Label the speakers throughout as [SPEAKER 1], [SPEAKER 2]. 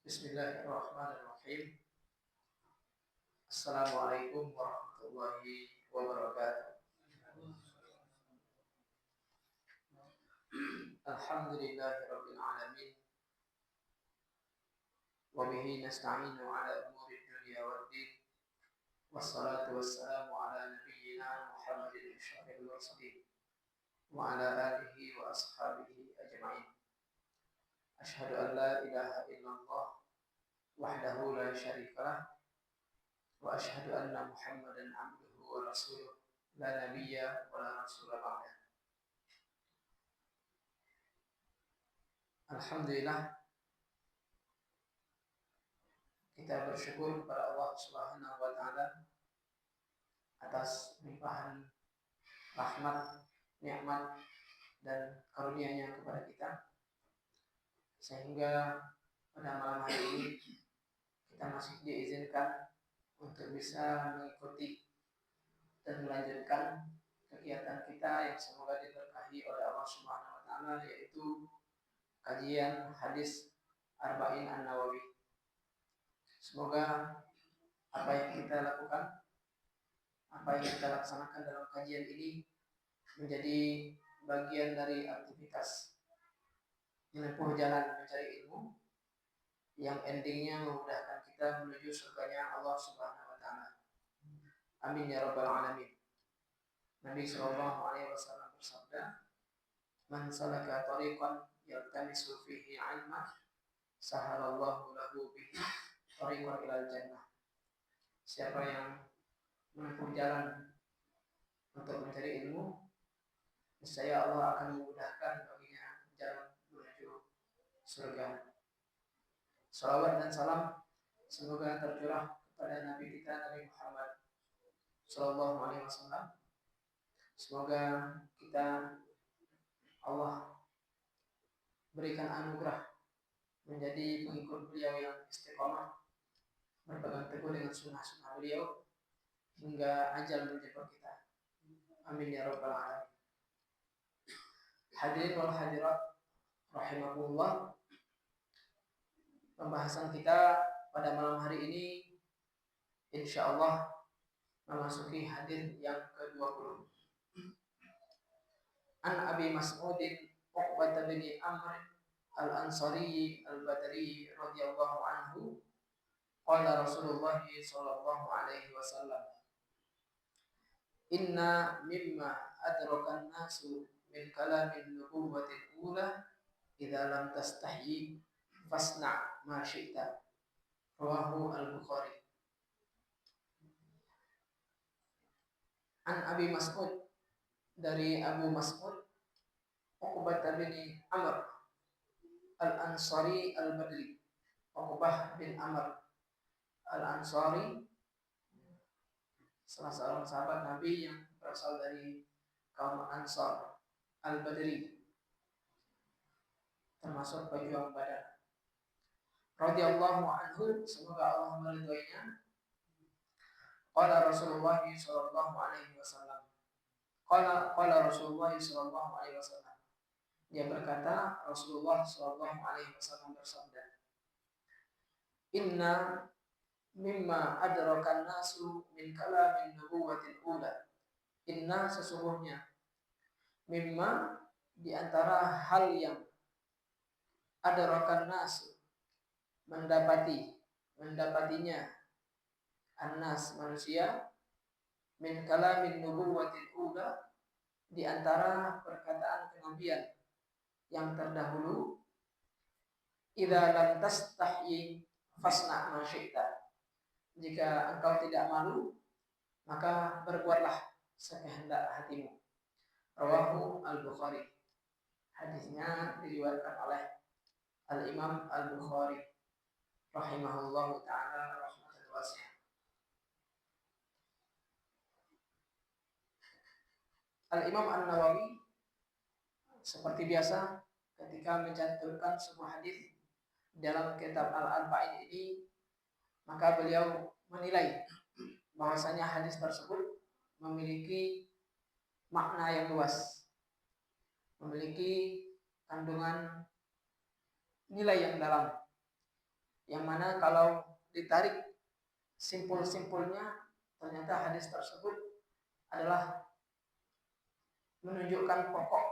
[SPEAKER 1] Bismillahirrahmanirrahim. Assalamualaikum warahmatullahi wabarakatuh. Alhamdulillahirabbil alamin. Wa bihi nasta'inu ala umuri dunya waddin. Wassalatu wassalamu ala nabiyyina Muhammadin syarifil mursalin wa ala alihi wa ashabihi ajma'in. Asyhadu an la ilaha illallah wahdahu la syarikalah wa asyhadu anna Muhammadan abduhu wa rasuluh la nabiyya wa la rasula ba'dah. Alhamdulillah, kita bersyukur kepada Allah Subhanahu wa taala atas limpahan rahmat, nikmat dan karunia-Nya kepada kita, sehingga pada malam hari ini kita masih diizinkan untuk bisa mengikuti dan melanjutkan kegiatan kita yang semoga diberkahi oleh Allah Subhanahu wa taala, yaitu kajian hadis Arba'in An-Nawawi. Semoga apa yang kita lakukan, apa yang kita laksanakan dalam kajian ini menjadi bagian dari aktivitas menempuh jalan mencari ilmu yang endingnya memudahkan kita menuju surganya Allah Subhanahu wa taala. Amin ya rabbal alamin. Nabi sallallahu alaihi wasallam bersabda, "Man salaka tariqan yaltamisu fihi 'ilman, sahalallahu lahu bihi tariqan ilal jannah." Siapa yang menempuh jalan untuk mencari ilmu, niscaya Allah akan memudahkan baginya jalan menuju surga. Salawat dan salam semoga tercurah kepada Nabi kita, Nabi Muhammad Sallallahu Alaihi Wasallam. Semoga kita Allah berikan anugerah menjadi pengikut beliau yang istiqomah, berpegang teguh dengan sunnah-sunnah beliau hingga ajal menjemput kita. Amin ya rabbal alamin. Hadirin wal hadirat rahimakumullah. Pembahasan kita pada malam hari ini insyaallah memasuki hadis yang ke-20. An Abi Mas'udin Uqbah bin Amr Al-Ansari Al-Badri radhiyallahu anhu, qala Rasulullah sallallahu alaihi wasallam, inna mimma adrakan nasu min kalamin nubuwwatil ula idza lam tastahyi fasna ma syi'ta. Rawahu Al-Bukhari. An Abi Mas'ud, dari Abu Mas'ud Uqbah bin Amr Al-Ansari Al-Badri. Uqbah bin Amr Al-Ansari, salah seorang sahabat Nabi yang berasal dari kaum Ansar Al-Badri, termasuk pejuang Badar. Radhiyallahu anhu, semoga Allah meridhoinya. Qala Rasulullah sallallahu alaihi wasallam. Qala Rasulullah sallallahu alaihi wasallam. Dia berkata, Rasulullah sallallahu alaihi wasallam bersabda, inna mimma adrakan nasu min kalamin nubuwatil ula. Inna, sesungguhnya, mimma, di antara hal yang adrakan nasu, mendapatinya annas, manusia, min kalamin nubuwatil ula, di antara perkataan kenabian yang terdahulu, idza lam tastahyi fasna ma syi'ta. Jika engkau tidak malu, maka berbuatlah sekehendak hatimu. Rawahu Al-Bukhari. Hadisnya diriwayatkan oleh Al-Imam Al-Bukhari rahimahullahu ta'ala rahmatan wasi'ah. Al-Imam An-Nawawi seperti biasa ketika mencantumkan sebuah hadis dalam kitab Al-Arba'in ini, maka beliau menilai bahwasanya hadis tersebut memiliki makna yang luas, memiliki kandungan nilai yang dalam, yang mana kalau ditarik simpul-simpulnya ternyata hadis tersebut adalah menunjukkan pokok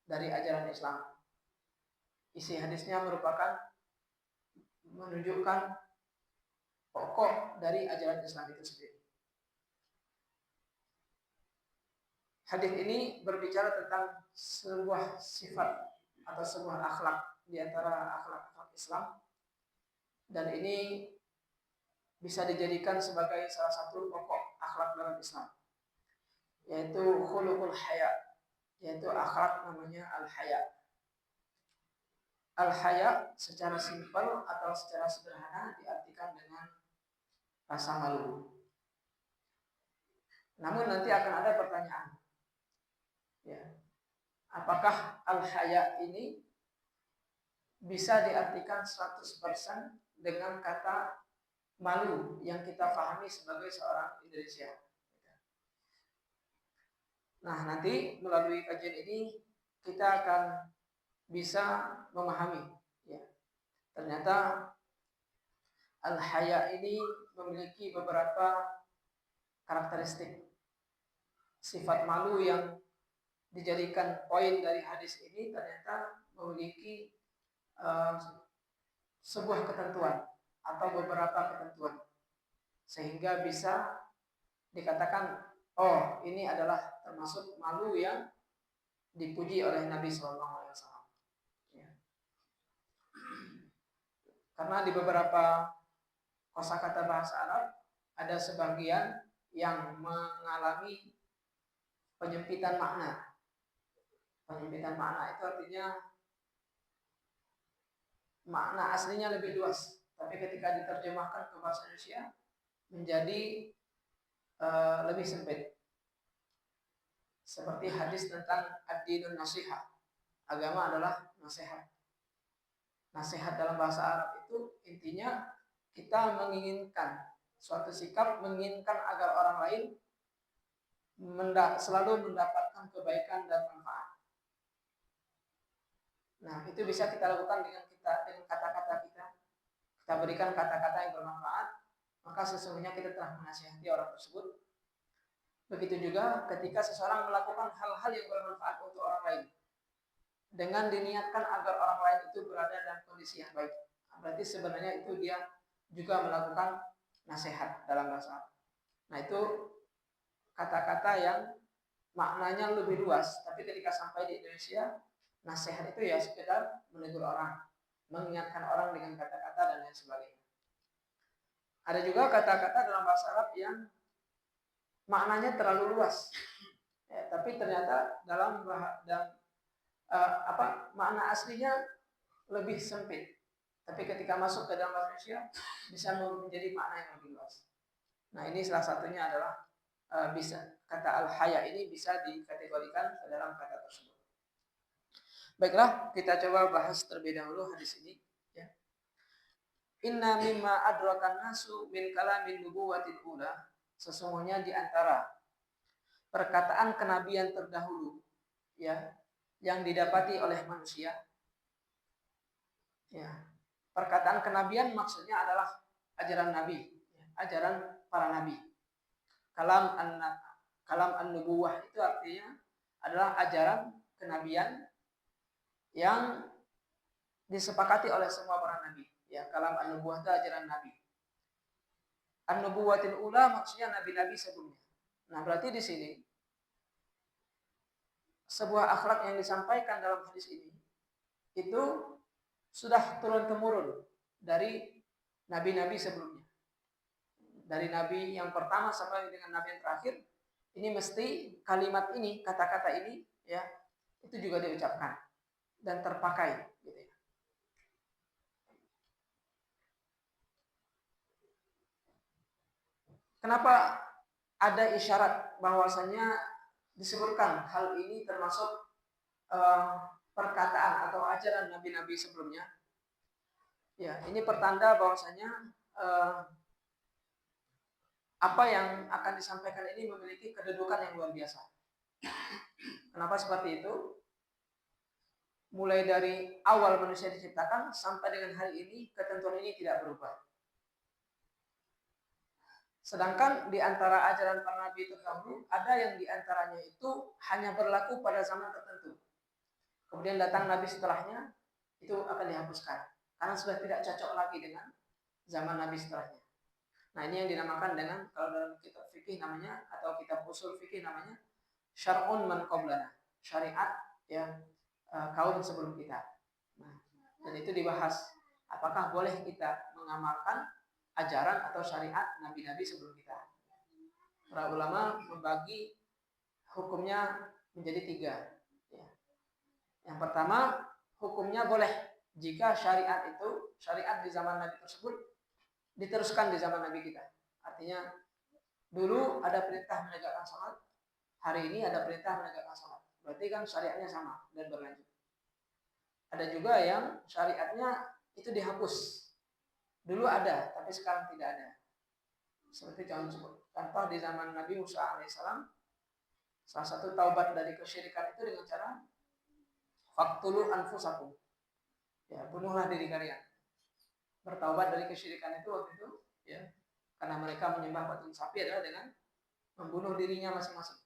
[SPEAKER 1] dari ajaran Islam. Isi hadisnya merupakan menunjukkan pokok dari ajaran Islam itu sendiri. Hadis ini berbicara tentang sebuah sifat atau sebuah akhlak di antara akhlak-akhlak Islam, dan ini bisa dijadikan sebagai salah satu pokok akhlak dalam Islam, yaitu khuluqul haya, yaitu akhlak namanya al-haya. Al-haya secara simpel atau secara sederhana diartikan dengan rasa malu. Namun nanti akan ada pertanyaan, ya, apakah al-haya ini bisa diartikan 100% dengan kata malu yang kita pahami sebagai seorang Indonesia? Nah, nanti melalui kajian ini kita akan bisa memahami, ya, ternyata al-haya ini memiliki beberapa karakteristik. Sifat malu yang dijadikan poin dari hadis ini ternyata memiliki sebuah ketentuan atau beberapa ketentuan, sehingga bisa dikatakan, oh, ini adalah termasuk malu yang dipuji oleh Nabi SAW. Ya. Karena di beberapa kosakata bahasa Arab ada sebagian yang mengalami penyempitan makna. Penyempitan makna itu artinya makna aslinya lebih luas, tapi ketika diterjemahkan ke bahasa Indonesia menjadi lebih sempit. Seperti hadis tentang ad-dinun nasihah, agama adalah nasihat. Nasihat dalam bahasa Arab itu intinya kita menginginkan suatu sikap, menginginkan agar orang lain selalu mendapatkan kebaikan dan manfaat. Nah, itu bisa kita lakukan dengan kata-kata kita. Kita berikan kata-kata yang bermanfaat, maka sesungguhnya kita telah menasihati orang tersebut. Begitu juga ketika seseorang melakukan hal-hal yang bermanfaat untuk orang lain, dengan diniatkan agar orang lain itu berada dalam kondisi yang baik, berarti sebenarnya itu dia juga melakukan nasihat dalam bahasa Arab. Nah, itu kata-kata yang maknanya lebih luas, tapi ketika sampai di Indonesia, nasihat itu ya sekedar menegur orang, mengingatkan orang dengan kata-kata dan lain sebagainya. Ada juga kata-kata dalam bahasa Arab yang maknanya terlalu luas, ya, tapi ternyata dalam makna aslinya lebih sempit. Tapi ketika masuk ke dalam bahasa Indonesia bisa menjadi makna yang lebih luas. Nah, ini salah satunya adalah bisa kata al-haya ini bisa dikategorikan ke dalam kata tersebut. Baiklah, kita coba bahas terlebih dahulu hadis ini, ya. Inna mimma adrakan nasu min kalamin nubuwatil ula, sesungguhnya di antara perkataan kenabian terdahulu, ya, yang didapati oleh manusia, ya. Perkataan kenabian maksudnya adalah ajaran Nabi, ya, ajaran para nabi. Kalam an-nubuwah itu artinya adalah ajaran kenabian yang disepakati oleh semua para nabi. Ya, kalam an-nubuwah itu ajaran Nabi. An-nubuwatil ula maksudnya nabi-nabi sebelumnya. Nah, berarti di sini sebuah akhlak yang disampaikan dalam hadis ini itu sudah turun-temurun dari nabi-nabi sebelumnya. Dari nabi yang pertama sampai dengan nabi yang terakhir, ini mesti kalimat ini, kata-kata ini, ya, itu juga diucapkan dan terpakai, gitu ya. Kenapa ada isyarat bahwasanya disebutkan hal ini termasuk perkataan atau ajaran nabi-nabi sebelumnya? Ya, ini pertanda bahwasanya apa yang akan disampaikan ini memiliki kedudukan yang luar biasa. Kenapa seperti itu? mulai dari awal manusia diciptakan sampai dengan hari ini, ketentuan ini tidak berubah. Sedangkan di antara ajaran para nabi terdahulu, ada yang di antaranya itu hanya berlaku pada zaman tertentu. Kemudian datang nabi setelahnya, itu akan dihapuskan. Karena sudah tidak cocok lagi dengan zaman nabi setelahnya. Nah, ini yang dinamakan dengan, kalau dalam kitab fikih namanya, atau kitab usul fikih namanya, syar'un man qablana. Syariat ya kaum sebelum kita. Nah, dan itu dibahas. Apakah boleh kita mengamalkan ajaran atau syariat nabi-nabi sebelum kita? Para ulama membagi hukumnya menjadi 3. Ya. Yang pertama, hukumnya boleh jika syariat di zaman nabi tersebut diteruskan di zaman nabi kita. Artinya dulu ada perintah menegakkan salat, hari ini ada perintah menegakkan salat. Berarti kan syariatnya sama dan berlanjut. Ada juga yang syariatnya itu dihapus. Dulu ada, tapi sekarang tidak ada. Seperti contoh di zaman Nabi Musa alaihissalam, salah satu taubat dari kesyirikan itu dengan cara faqtulu anfusakum. Ya, bunuhlah diri kalian. Bertaubat dari kesyirikan itu waktu itu, ya, karena mereka menyembah patung sapi adalah dengan membunuh dirinya masing-masing.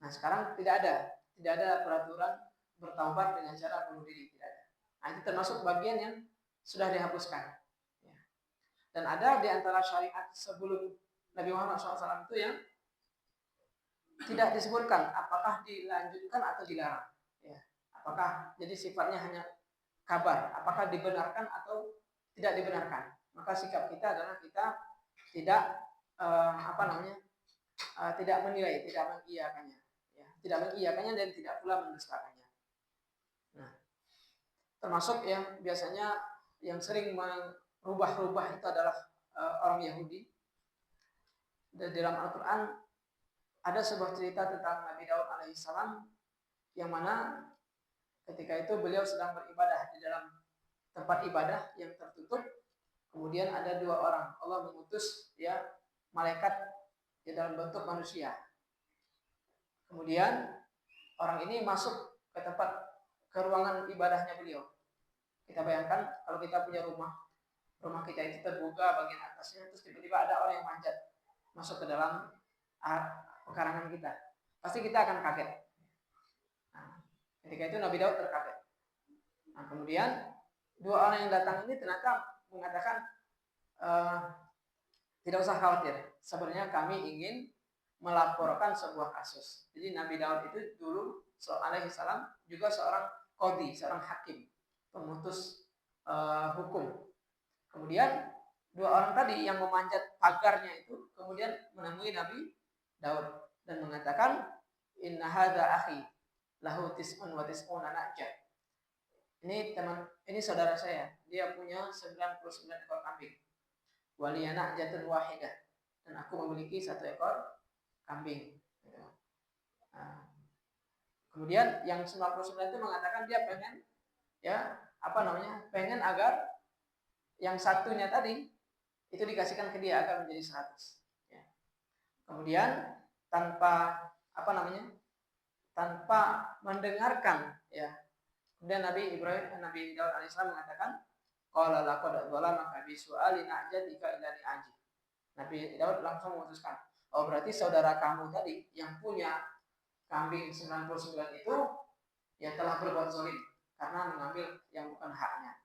[SPEAKER 1] Nah, sekarang tidak ada peraturan bertaubat dengan cara bunuh diri, tidak ada. Nah, itu termasuk bagian yang sudah dihapuskan. Ya. Dan ada di antara syariat sebelum Nabi Muhammad SAW itu yang tidak disebutkan apakah dilanjutkan atau dilarang. Ya. Apakah jadi sifatnya hanya kabar, apakah dibenarkan atau tidak dibenarkan. Maka sikap kita adalah kita tidak tidak menilai, tidak mengiyakannya, ya, tidak mengiyakannya dan tidak pula mendustakannya. Nah, termasuk yang biasanya yang sering merubah-rubah itu adalah orang Yahudi. Dan dalam Al-Quran ada sebuah cerita tentang Nabi Daud alaihissalam yang mana ketika itu beliau sedang beribadah di dalam tempat ibadah yang tertutup. Kemudian ada 2 orang, Allah mengutus ya malaikat di dalam bentuk manusia. Kemudian orang ini masuk ke ruangan ibadahnya beliau. Kita bayangkan kalau kita punya rumah kita itu terbuka bagian atasnya, terus tiba-tiba ada orang yang manjat masuk ke dalam pekarangan kita, pasti kita akan kaget. Nah, ketika itu Nabi Daud terkaget. Nah, kemudian 2 orang yang datang ini ternyata mengatakan, tidak usah khawatir, sebenarnya kami ingin melaporkan sebuah kasus. Jadi Nabi Daud itu dulu alaihissalam juga seorang qadhi, seorang hakim, pemutus hukum. Kemudian 2 orang tadi yang memanjat pagarnya itu kemudian menemui Nabi Daud dan mengatakan, inna hadza akhi lahu tis'un wa tis'una na'jah. Ini saudara saya, dia punya 99 ekor kambing. Waliya na'jatun wahidah, dan aku memiliki 1 ekor kambing. Nah, kemudian yang 99 itu mengatakan dia pengen agar yang satunya tadi itu dikasihkan ke dia agar menjadi 100. Ya. Kemudian tanpa mendengarkan, ya. Kemudian Nabi Daud alaihissalam mengatakan, qala laqad dhalamaka bi su'ali na'jatika ila ni'aji. Nabi Daud langsung memutuskan, oh berarti saudara kamu tadi yang punya kambing 99 itu ya telah berbuat zalim karena mengambil yang bukan haknya.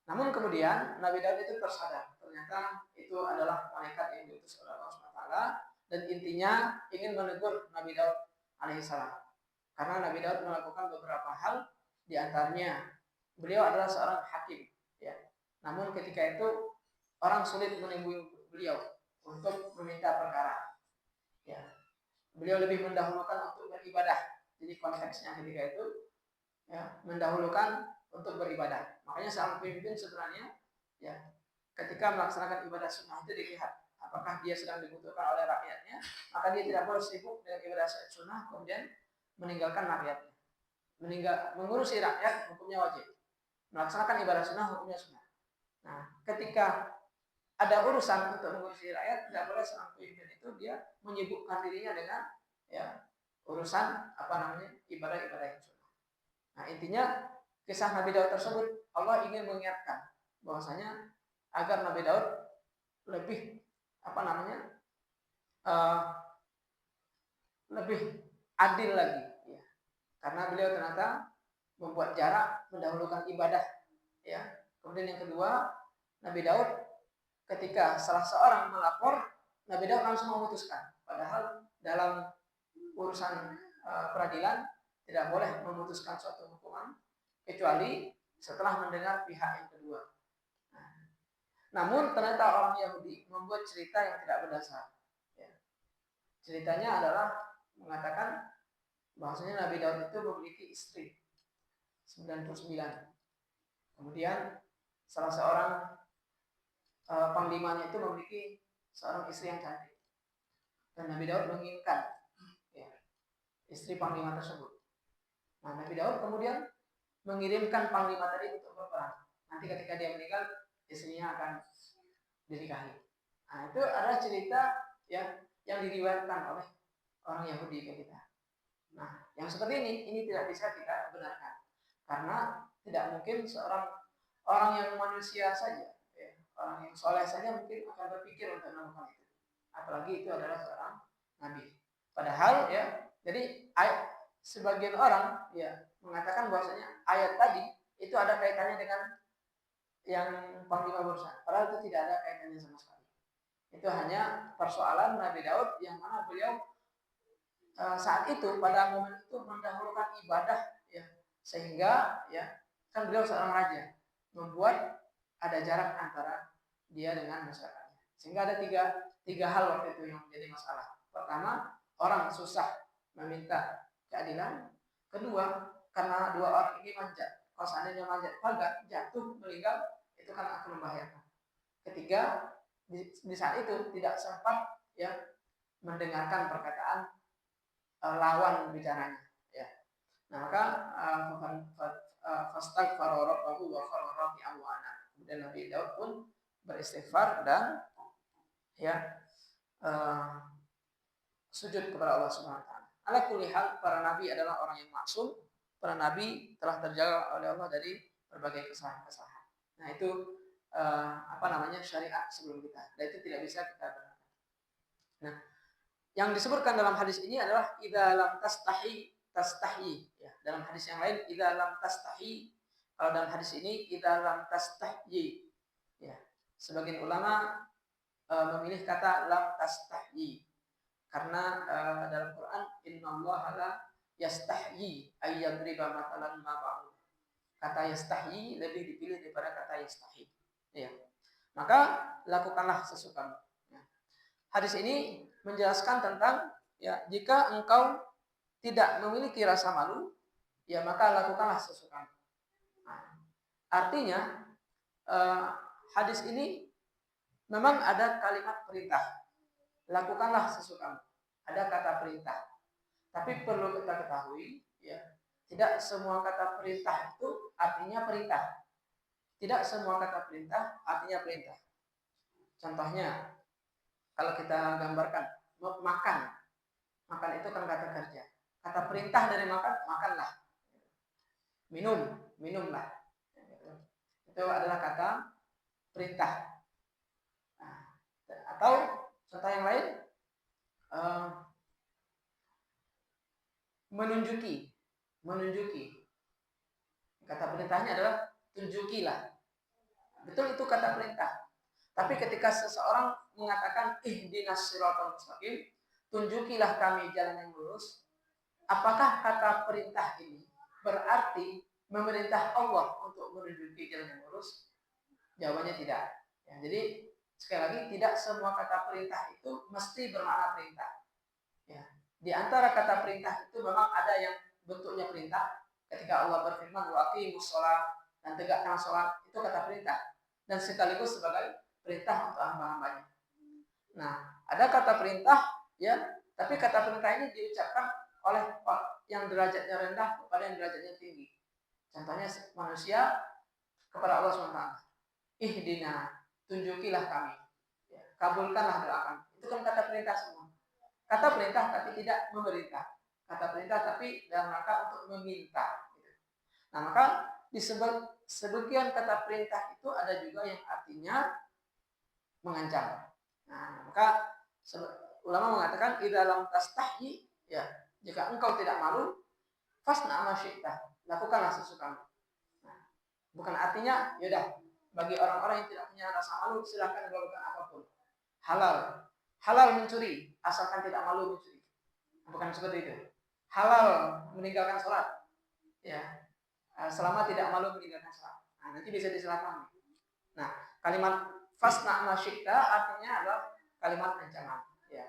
[SPEAKER 1] Namun kemudian Nabi Daud itu tersadar, ternyata itu adalah malaikat yang diutus oleh Allah SWT, dan intinya ingin menegur Nabi Daud alaihissalam. Karena Nabi Daud melakukan beberapa hal, di antaranya beliau adalah seorang hakim, ya. Namun ketika itu orang sulit menemui beliau untuk meminta perkara. Ya. Beliau lebih mendahulukan untuk beribadah. Jadi konteksnya ketika itu ya, mendahulukan untuk beribadah. Makanya seorang pemimpin sebenarnya ya ketika melaksanakan ibadah sunnah itu dilihat apakah dia sedang dibutuhkan oleh rakyatnya, maka dia tidak boleh sibuk dengan ibadah sunnah kemudian meninggalkan rakyatnya. Mengurusi rakyat hukumnya wajib, melaksanakan ibadah sunnah hukumnya sunnah. Nah, ketika ada urusan untuk mengurusi rakyat, tidak boleh seorang pemimpin itu dia menyibukkan dirinya dengan ya urusan ibadah yang sunnah. Nah, intinya kisah Nabi Daud tersebut Allah ingin mengingatkan bahwasanya agar Nabi Daud lebih uh, lebih adil lagi, ya. Karena beliau ternyata membuat jarak mendahulukan ibadah, ya. Kemudian yang kedua, Nabi Daud ketika salah seorang melapor, Nabi Daud langsung memutuskan. Padahal dalam urusan peradilan tidak boleh memutuskan suatu hukuman kecuali setelah mendengar pihak yang kedua. Namun ternyata orang Yahudi membuat cerita yang tidak berdasar. Ya. Ceritanya adalah mengatakan bahwasanya Nabi Daud itu memiliki istri 99. Kemudian salah seorang panglimanya itu memiliki seorang istri yang cantik. Dan Nabi Daud menginginkan, ya, istri panglima tersebut. Nah, Nabi Daud kemudian mengirimkan panglima tadi untuk berperang. Nanti ketika dia meninggal, istrinya akan dinikahi. Nah, itu adalah cerita yang diriwayatkan oleh orang Yahudi ke kita. Nah, yang seperti ini tidak bisa kita benarkan. Karena tidak mungkin seorang orang yang manusia saja, ya, orang yang soleh saja mungkin akan berpikir untuk melakukan itu. Apalagi itu adalah seorang nabi. Padahal, ya, jadi sebagian orang, ya, mengatakan bahwasanya ayat tadi itu ada kaitannya dengan yang panglima berusaha. Padahal itu tidak ada kaitannya sama sekali. Itu hanya persoalan Nabi Daud yang mana beliau saat itu pada momen itu mendahulukan ibadah, ya, sehingga, ya, kan beliau seorang raja, membuat ada jarak antara dia dengan masyarakatnya. Sehingga ada tiga hal waktu itu yang menjadi masalah. Pertama, orang susah meminta keadilan. Kedua, karena dua orang ini manjat. Kalau seandainya manjat pagar, jatuh, meninggal, itu kan akan membahayakan. Ketiga, di saat itu tidak sempat, ya, mendengarkan perkataan lawan bicaranya, ya. Nah, maka fastaghfara rabbahu wa kharra raki'an. Kemudian Nabi Daud pun beristighfar dan, ya, sujud kepada Allah Subhanahu wa taala. Ala kulli hal, para nabi adalah orang yang maksum. Para nabi telah terjaga oleh Allah dari berbagai kesalahan-kesalahan. Nah, itu syariat sebelum kita. Dan itu tidak bisa kita benarkan. Nah, yang disebutkan dalam hadis ini adalah idza lam tastahi, ya. Dalam hadis yang lain idza lam tastahi. Kalau dalam hadis ini idza lam tastahyi, ya. Sebagian ulama memilih kata lam tastahyi karena dalam Quran innallaha la yastahyi ay yadriba matalan ma ba'd. Kata yastahyi lebih dipilih daripada kata yastahi, ya. Maka lakukanlah sesukamu. Hadis ini menjelaskan tentang, ya, jika engkau tidak memiliki rasa malu, ya, maka lakukanlah sesukamu. Nah, artinya hadis ini memang ada kalimat perintah, lakukanlah sesukamu. Ada kata perintah. Tapi perlu kita ketahui, ya, tidak semua kata perintah itu artinya perintah. Tidak semua kata perintah artinya perintah. Contohnya, kalau kita gambarkan makan itu kan kata kerja. Kata perintah dari makan, makanlah. Minumlah. Itu adalah kata perintah. Nah, atau contoh yang lain, menunjuki. Kata perintahnya adalah tunjukilah. Betul, itu kata perintah. Tapi ketika seseorang mengatakan ihdinas siratal mustaqim, tunjukilah kami jalan yang lurus, apakah kata perintah ini berarti memerintah Allah untuk menunjuki jalan yang lurus? Jawabannya tidak. Ya, jadi sekali lagi, tidak semua kata perintah itu mesti bermakna perintah. Ya, di antara kata perintah itu memang ada yang bentuknya perintah. Ketika Allah berfirman wa aqimus shalah, dan tegakkan sholat, itu kata perintah dan sekaligus sebagai perintah untuk hamba-hambanya. Nah, ada kata perintah, ya, tapi kata perintah ini diucapkan oleh yang derajatnya rendah kepada yang derajatnya tinggi. Contohnya manusia kepada Allah SWT. Ihdina, tunjukilah kami. Ya, kabulkanlah doa kami. Itu kan kata perintah semua. Kata perintah tapi tidak memerintah. Kata perintah tapi dalam rangka untuk meminta. Nah, maka di sebagian kata perintah itu ada juga yang artinya mengancam. Nah, maka ulama mengatakan idza lam tastahyi, ya, jika engkau tidak malu, fasna ma syi'ta, lakukanlah sesukamu. Nah, bukan artinya yaudah bagi orang-orang yang tidak punya rasa malu silahkan melakukan apapun. Halal mencuri asalkan tidak malu mencuri. Bukan seperti itu. Halal meninggalkan sholat, ya, selama tidak malu meninggalkan sholat. Nah, nanti bisa disalahpahami. Nah, kalimat fasna ma syi'ta artinya adalah kalimat ancaman, ya.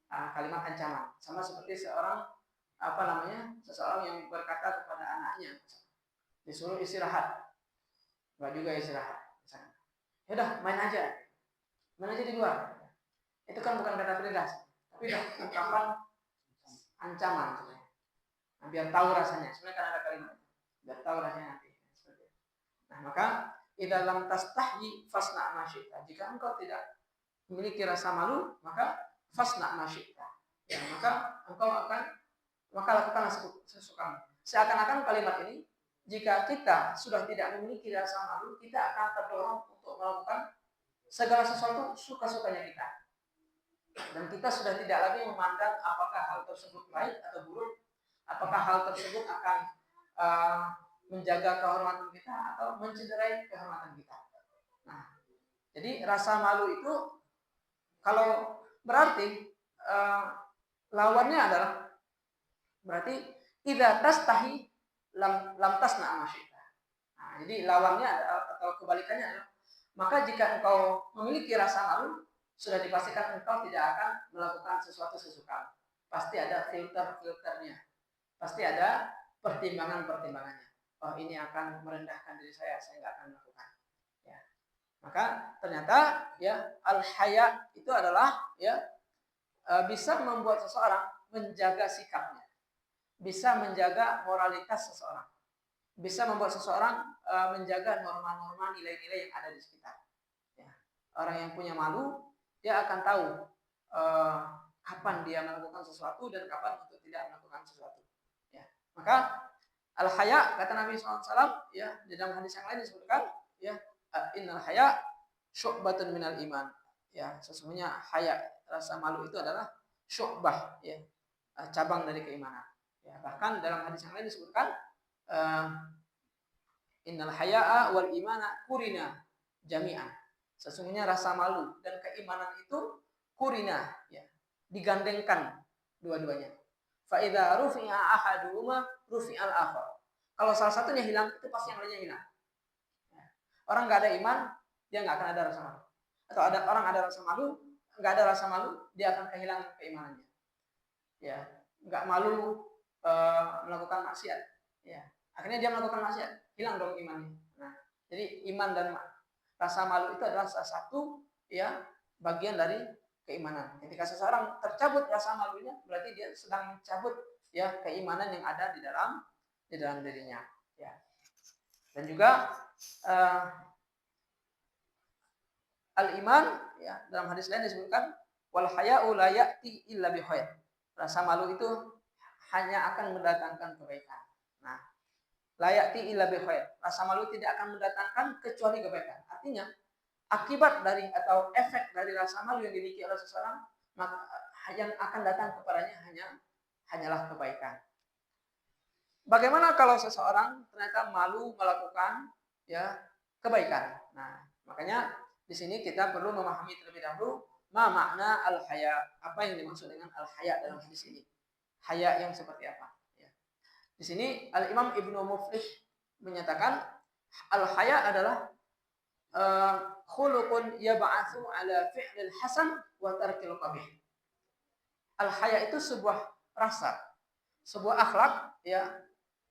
[SPEAKER 1] Kalimat ancaman sama seperti seseorang yang berkata kepada anaknya disuruh istirahat, nggak juga istirahat, misalnya, yaudah main aja di luar. Itu kan bukan kata perintah, tapi ungkapan ancaman sebenarnya. Nah, biar tahu rasanya, sebenarnya kan ada kalimat biar tahu rasanya nanti. Nah, maka idza lam tastahyi fasna ma syi'ta, jika engkau tidak memiliki rasa malu, maka fasna ma syi'ta, ya, maka lakukanlah sesukamu. Seakan-akan kalimat ini, jika kita sudah tidak memiliki rasa malu, kita akan terdorong untuk melakukan segala sesuatu suka-sukanya kita. Dan kita sudah tidak lagi memandang apakah hal tersebut baik atau buruk, apakah hal tersebut akan menjaga kehormatan kita atau mencederai kehormatan kita. Nah, jadi rasa malu itu kalau berarti lawannya adalah berarti idza tastahi lam tasna ma syi'ta. Nah, jadi lawannya atau kebalikannya adalah maka jika engkau memiliki rasa malu, sudah dipastikan engkau tidak akan melakukan sesuatu sesuka. Pasti ada filternya. Pasti ada pertimbangannya. Oh, ini akan merendahkan diri saya nggak akan melakukan. Ya. Maka ternyata ya al-haya itu adalah ya bisa membuat seseorang menjaga sikapnya, bisa menjaga moralitas seseorang, bisa membuat seseorang menjaga norma-norma nilai-nilai yang ada di sekitar. Ya. Orang yang punya malu, dia akan tahu kapan dia melakukan sesuatu dan kapan untuk tidak melakukan sesuatu. Ya. Maka al-haya kata Nabi SAW, ya, di dalam hadis yang lain disebutkan, ya, innal haya syu'batun minal iman. Ya, sesungguhnya haya, rasa malu itu adalah syu'bah, ya, cabang dari keimanan. Ya, bahkan dalam hadis yang lain disebutkan innal haya'a wal imana kurina jami'an. Sesungguhnya rasa malu dan keimanan itu kurina, ya, digandengkan dua-duanya. Fa idza rufi'a ahaduhuma rufi'al akhar. Kalau salah satunya hilang, itu pasti yang lainnya hilang. Ya. Orang nggak ada iman, dia nggak akan ada rasa malu. Atau orang ada rasa malu, nggak ada rasa malu, dia akan kehilangan keimanannya. Ya, nggak malu melakukan maksiat. Ya, akhirnya dia melakukan maksiat, hilang dong imannya. Nah, jadi iman dan rasa malu itu adalah salah satu, ya, bagian dari keimanan. Ketika seseorang tercabut rasa malunya, berarti dia sedang mencabut, ya, keimanan yang ada di dalam dirinya, ya. Dan juga al-iman, ya, dalam hadis lain disebutkan wal haya'u la ya'ti illa bi khair. Rasa malu itu hanya akan mendatangkan kebaikan. Nah, la ya'ti illa bi khair. Rasa malu tidak akan mendatangkan kecuali kebaikan. Artinya akibat dari atau efek dari rasa malu yang dimiliki oleh seseorang, maka yang akan datang kepadanya hanyalah kebaikan. Bagaimana kalau seseorang ternyata malu melakukan, ya, kebaikan? Nah, makanya di sini kita perlu memahami terlebih dahulu makna al-haya, apa yang dimaksud dengan al-haya dalam hadis ini. Haya yang seperti apa? Ya. Di sini Al-Imam Ibnu Muflih menyatakan al-haya adalah khuluqun yab'atsu ala fi'lil hasan wa tarkil qabih. Al-haya itu sebuah rasa, sebuah akhlak, ya,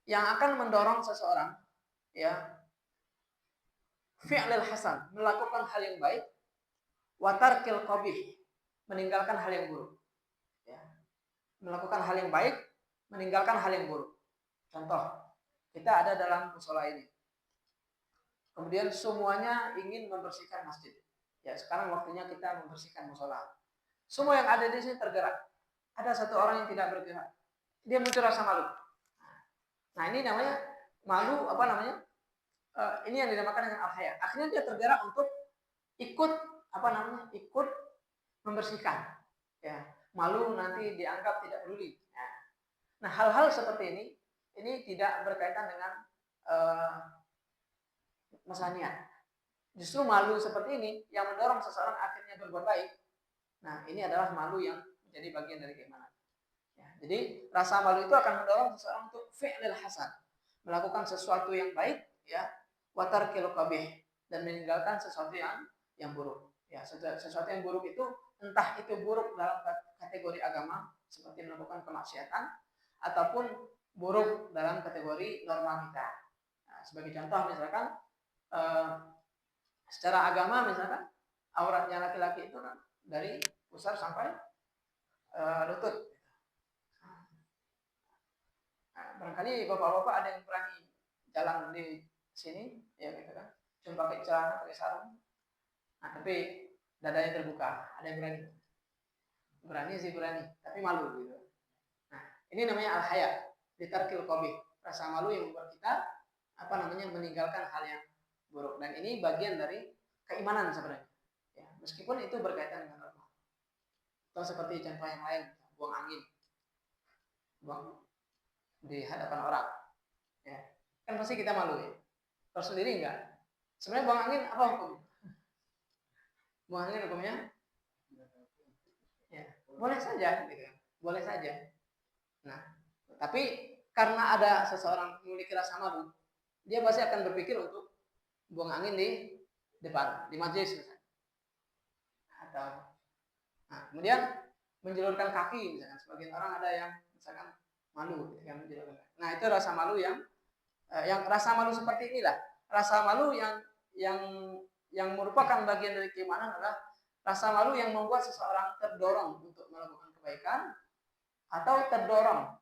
[SPEAKER 1] yang akan mendorong seseorang, ya, fi'lil hasan, melakukan hal yang baik, wa tarkil qabih, meninggalkan hal yang buruk. Ya. Melakukan hal yang baik, meninggalkan hal yang buruk. Contoh, kita ada dalam mushola ini. Kemudian semuanya ingin membersihkan masjid. Ya, sekarang waktunya kita membersihkan mushola. Semua yang ada di sini tergerak. Ada satu orang yang tidak bergerak. Dia muncul rasa malu. Nah, ini namanya malu ini yang dinamakan dengan al-haya. Akhirnya dia tergerak untuk ikut ikut membersihkan. Ya, malu nanti dianggap tidak peduli. Nah, hal-hal seperti ini tidak berkaitan dengan masalah niat. Justru malu seperti ini yang mendorong seseorang akhirnya berbuat baik. Nah, ini adalah malu yang menjadi bagian dari keimanan. Ya, jadi rasa malu itu akan mendorong seseorang untuk fi'lil hasan, melakukan sesuatu yang baik, ya, watarkil qabih, dan meninggalkan sesuatu yang buruk. Ya, sesuatu yang buruk itu entah itu buruk dalam kategori agama seperti melakukan kemaksiatan ataupun buruk dalam kategori norma kita. Nah, sebagai contoh misalkan secara agama misalkan auratnya laki-laki itu kan dari pusar sampai lutut. Nah, barangkali bapak-bapak ada yang berani jalan di sini, ya gitu kan, cuma pakai celana, pakai sarung. Nah, tapi dadanya terbuka, ada yang berani? Berani sih berani, tapi malu gitu. Nah, ini namanya al-haya, ditarkil qabih, rasa malu yang membuat kita meninggalkan hal yang buruk, dan ini bagian dari keimanan sebenarnya. Ya, meskipun itu berkaitan dengan Allah. Atau seperti contoh yang lain, buang angin, buang di hadapan orang, ya kan pasti kita malu ya. Kalau sendiri enggak. Sebenarnya buang angin apa hukumnya? Buang angin hukumnya? Ya, boleh saja, gitu kan. Boleh saja. Nah, tapi karena ada seseorang memiliki rasa malu, dia pasti akan berpikir untuk buang angin di depan, di majelis misalnya. Atau kemudian menjulurkan kaki misalkan. Sebagian orang ada yang misalkan malu gitu kan, menjulurkan kaki. Nah, itu rasa malu yang rasa malu seperti inilah. Rasa malu yang merupakan bagian dari keimanan adalah rasa malu yang membuat seseorang terdorong untuk melakukan kebaikan atau terdorong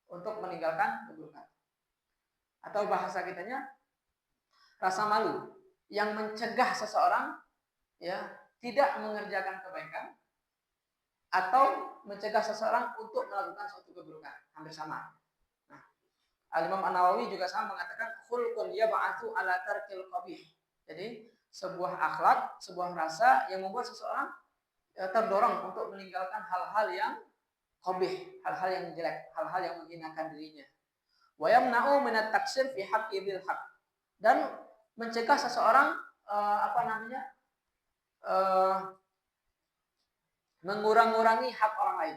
[SPEAKER 1] untuk meninggalkan keburukan. Atau bahasa kitanya, rasa malu yang mencegah seseorang ya tidak mengerjakan kebaikan atau mencegah seseorang untuk melakukan suatu keburukan. Hampir sama. Nah, Al-Imam An-Nawawi juga sama mengatakan khulqun yab'atsu ala tarkil qabih. Jadi sebuah akhlak, sebuah rasa yang membuat seseorang terdorong untuk meninggalkan hal-hal yang qabih, hal-hal yang jelek, hal-hal yang menghinakan dirinya. Wa yamna'u min at-taqsir fi haqqi dzil haqq. Dan mencegah seseorang mengurang-urangi hak orang lain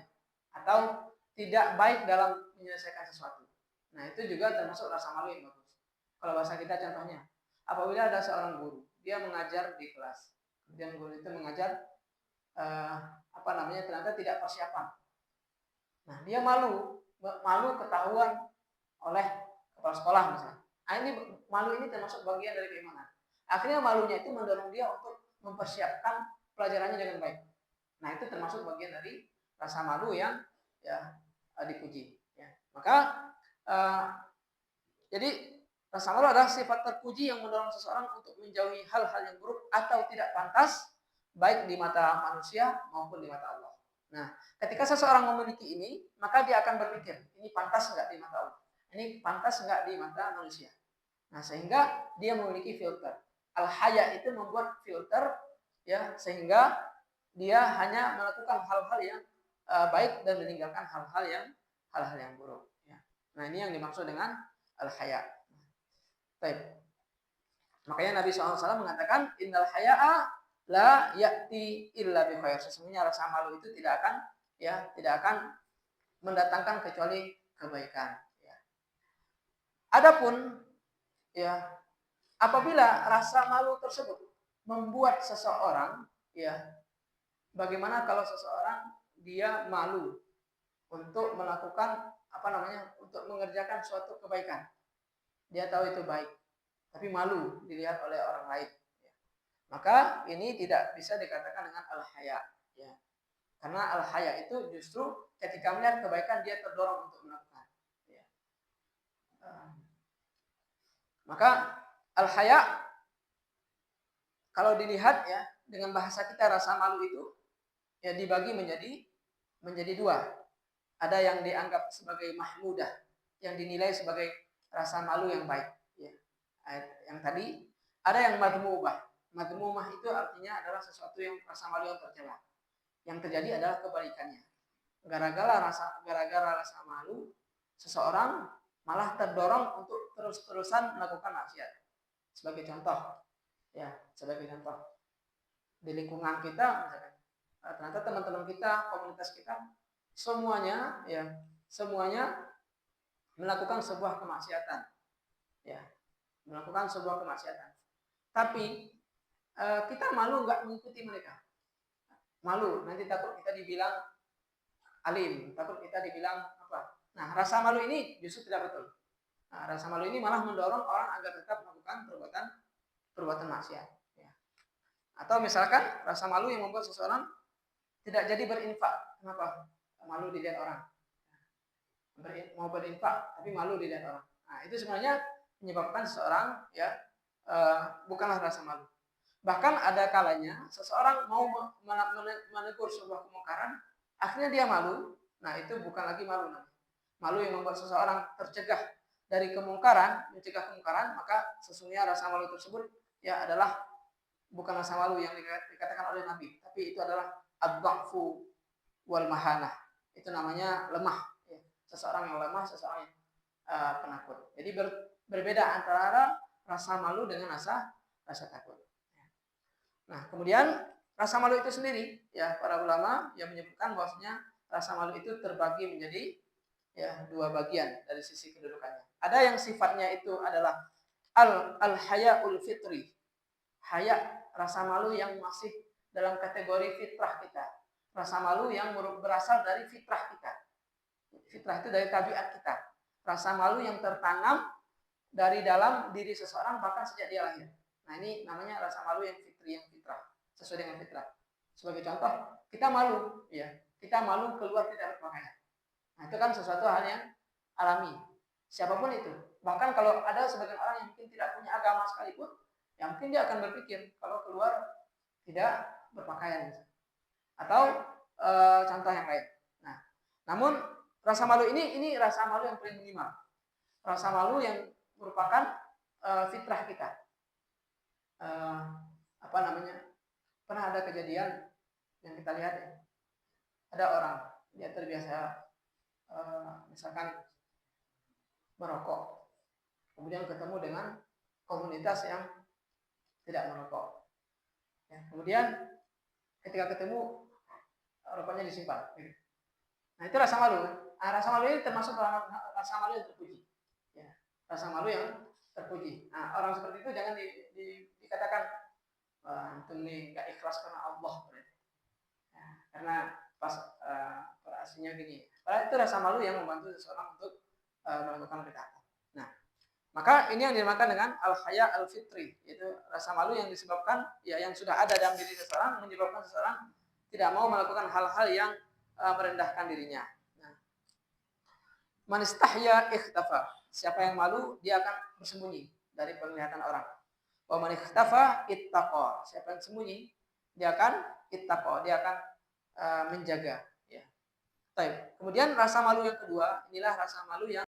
[SPEAKER 1] atau tidak baik dalam menyelesaikan sesuatu. Nah, itu juga termasuk rasa malu yang bagus. Kalau bahasa kita contohnya, apabila ada seorang guru, dia mengajar di kelas, kemudian guru itu mengajar ternyata tidak persiapan. Nah, dia malu ketahuan oleh kepala sekolah misalnya. Nah, ini malu ini termasuk bagian dari keimanan. Akhirnya malunya itu mendorong dia untuk mempersiapkan pelajarannya dengan baik. Nah, itu termasuk bagian dari rasa malu yang dipuji. Ya. Maka jadi rasa malu adalah sifat terpuji yang mendorong seseorang untuk menjauhi hal-hal yang buruk atau tidak pantas, baik di mata manusia maupun di mata Allah. Nah, ketika seseorang memiliki ini, maka dia akan berpikir, ini pantas enggak di mata Allah? Ini pantas enggak di mata manusia? Nah, sehingga dia memiliki filter. Al-haya itu membuat filter, ya, sehingga dia hanya melakukan hal-hal yang baik dan meninggalkan hal-hal yang buruk. Ya. Nah, ini yang dimaksud dengan al-haya. Baik. Makanya Nabi SAW mengatakan, innal haya'a la ya'ti illa bi khair. Sesungguhnya rasa malu itu tidak akan mendatangkan kecuali kebaikan. Ya. Adapun apabila rasa malu tersebut membuat seseorang bagaimana kalau seseorang dia malu untuk melakukan untuk mengerjakan suatu kebaikan. Dia tahu itu baik, tapi malu dilihat oleh orang lain. Maka ini tidak bisa dikatakan dengan al-haya. Ya. Karena al-haya itu justru ketika melihat kebaikan dia terdorong untuk melakukan. Ya. Maka al-haya kalau dilihat dengan bahasa kita rasa malu itu dibagi menjadi dua. Ada yang dianggap sebagai mahmudah, yang dinilai sebagai rasa malu yang baik. Ya. Yang tadi ada yang madmumah. Madmumah itu artinya adalah sesuatu yang rasa malu yang tercela. Yang terjadi adalah kebalikannya. Gara-gara rasa malu, seseorang malah terdorong untuk terus-terusan melakukan maksiat. Sebagai contoh, di lingkungan kita, misalkan, ternyata teman-teman kita, komunitas kita, semuanya melakukan sebuah kemaksiatan, Tapi kita malu nggak mengikuti mereka, malu nanti takut kita dibilang alim, takut kita dibilang apa. Nah, rasa malu ini justru tidak betul. Nah, rasa malu ini malah mendorong orang agar tetap melakukan perbuatan maksiat. Ya. Atau misalkan rasa malu yang membuat seseorang tidak jadi berinfak. Kenapa? Malu dilihat orang. Mau berinfak tapi malu dilihat orang. Nah, itu sebenarnya menyebabkan seseorang bukanlah rasa malu. Bahkan ada kalanya seseorang mau menegur sebuah kemungkaran, akhirnya dia malu. Nah, itu bukan lagi malu. Malu yang membuat seseorang tercegah dari mencegah kemungkaran, maka sesungguhnya rasa malu tersebut adalah bukan rasa malu yang dikatakan oleh Nabi, tapi itu adalah ad-dha'fu wal mahanah. Itu namanya lemah. Seseorang yang lemah, seseorang yang penakut. Jadi berbeda antara rasa malu dengan rasa takut. Nah, kemudian rasa malu itu sendiri, para ulama yang menyebutkan bahwasanya rasa malu itu terbagi menjadi dua bagian dari sisi kedudukannya. Ada yang sifatnya itu adalah al-haya'ul fitri. Haya, rasa malu yang masih dalam kategori fitrah kita. Rasa malu yang berasal dari fitrah kita. Fitrah itu dari tabiat kita. Rasa malu yang tertanam dari dalam diri seseorang bahkan sejak dia lahir. Nah, ini namanya rasa malu yang fitri, yang fitrah, sesuai dengan fitrah. Sebagai contoh, kita malu, kita malu keluar tidak berpakaian. Nah, itu kan sesuatu hal yang alami. Siapapun itu. Bahkan kalau ada sebagian orang yang mungkin tidak punya agama sekalipun, mungkin dia akan berpikir kalau keluar tidak berpakaian. Atau contoh yang lain. Nah, namun rasa malu ini rasa malu yang paling minimal. Rasa malu yang merupakan fitrah kita. Pernah ada kejadian yang kita lihat ada orang dia terbiasa misalkan merokok, kemudian ketemu dengan komunitas yang tidak merokok. Kemudian ketika ketemu rokoknya disimpan. Nah, itu rasa malu. Nah, rasa malu ini termasuk rasa malu yang terpuji. Rasa malu yang terpuji. Nah, orang seperti itu jangan dikatakan antum nih gak ikhlas karena Allah. Karena pas aslinya gini. Padahal itu rasa malu yang membantu seseorang untuk melakukan ketaatan. Nah, maka ini yang dinamakan dengan al-haya al-fitri, yaitu rasa malu yang disebabkan yang sudah ada dalam diri seseorang, menyebabkan seseorang tidak mau melakukan hal-hal yang merendahkan dirinya. Nah, man istahya ikhtafa. Siapa yang malu, dia akan bersembunyi dari penglihatan orang. Wa man ikhtafa ittaqa. Siapa yang sembunyi, dia akan ittaqa, dia akan menjaga. Kemudian rasa malu yang kedua, inilah rasa malu yang